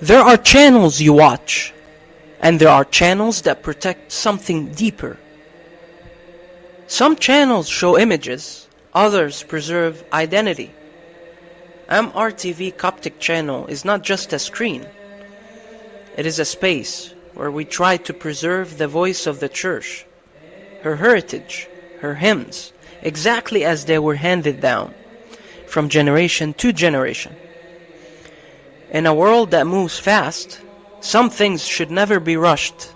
There are channels you watch, and there are channels that protect something deeper. Some channels show images, others preserve identity. MRTv Coptic channel is not just a screen. It is a space where we try to preserve the voice of the church, her heritage, her hymns, exactly as they were handed down from generation to generation. In a world that moves fast, some things should never be rushed.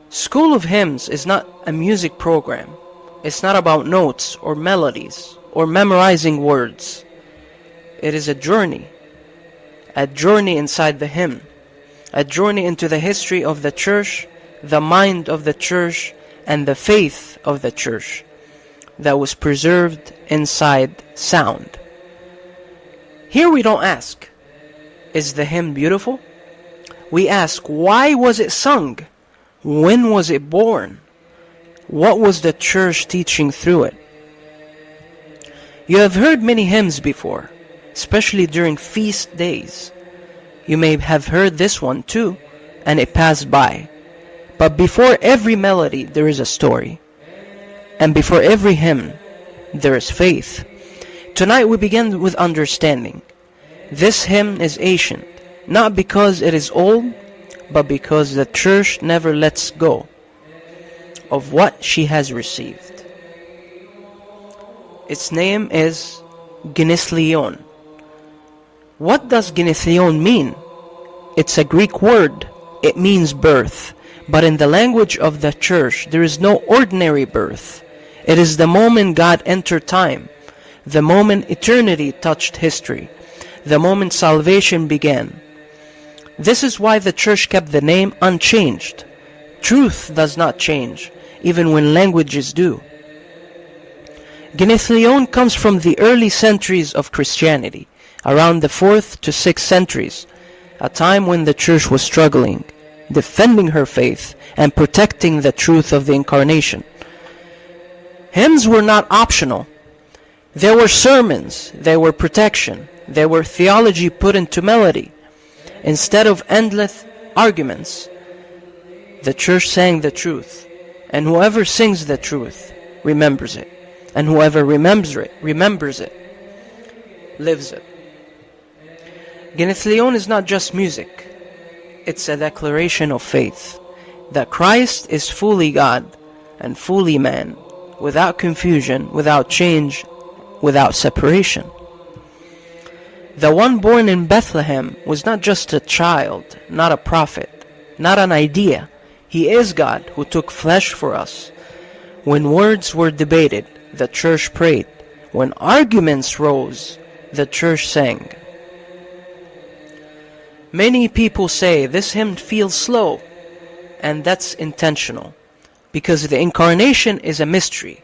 School of Hymns is not a music program. It's not about notes or melodies or memorizing words. It is a journey inside the hymn, a journey into the history of the church, the mind of the church, and the faith of the church that was preserved inside sound. Here we don't ask, is the hymn beautiful? We ask, why was it sung? When was it born? What was the church teaching through it? You have heard many hymns before, especially during feast days. You may have heard this one too, and it passed by. But before every melody, there is a story. And before every hymn, there is faith. Tonight we begin with understanding. This hymn is ancient, not because it is old, but because the church never lets go of what she has received. Its name is Genethlion. What does Genethlion mean? It's a Greek word. It means birth. But in the language of the church, there is no ordinary birth. It is the moment God entered time, the moment eternity touched history, the moment salvation began. This is why the church kept the name unchanged. Truth does not change, even when languages do. Genethlion comes from the early centuries of Christianity, around the 4th to 6th centuries, a time when the church was struggling, defending her faith, and protecting the truth of the incarnation. Hymns were not optional. There were sermons, there were protection, there were theology put into melody. Instead of endless arguments, the church sang the truth, and whoever sings the truth remembers it, and whoever remembers it, lives it. Genethlion is not just music. It's a declaration of faith, that Christ is fully God and fully man, without confusion, without change, without separation. The one born in Bethlehem was not just a child, not a prophet, not an idea. He is God who took flesh for us. When words were debated, the church prayed. When arguments rose, the church sang. Many people say this hymn feels slow, and that's intentional, because the incarnation is a mystery,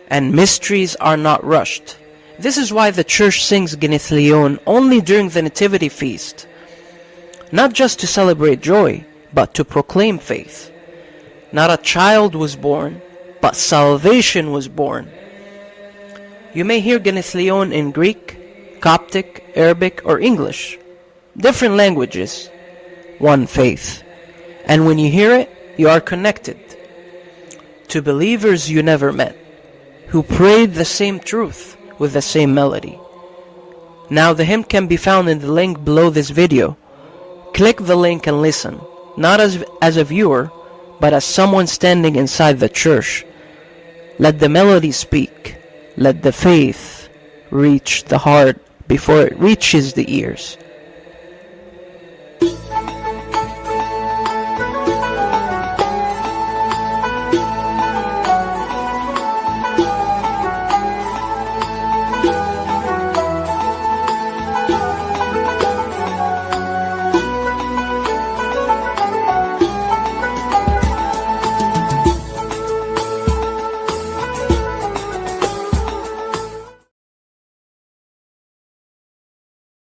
and mysteries are not rushed. This is why the church sings Genethlion only during the Nativity feast, not just to celebrate joy, but to proclaim faith. Not a child was born, but salvation was born. You may hear Genethlion in Greek, Coptic, Arabic, or English. Different languages, one faith. And when you hear it, you are connected to believers you never met, who prayed the same truth with the same melody. Now the hymn can be found in the link below this video. Click the link and listen, not as a viewer, but as someone standing inside the church. Let the melody speak. Let the faith reach the heart before it reaches the ears.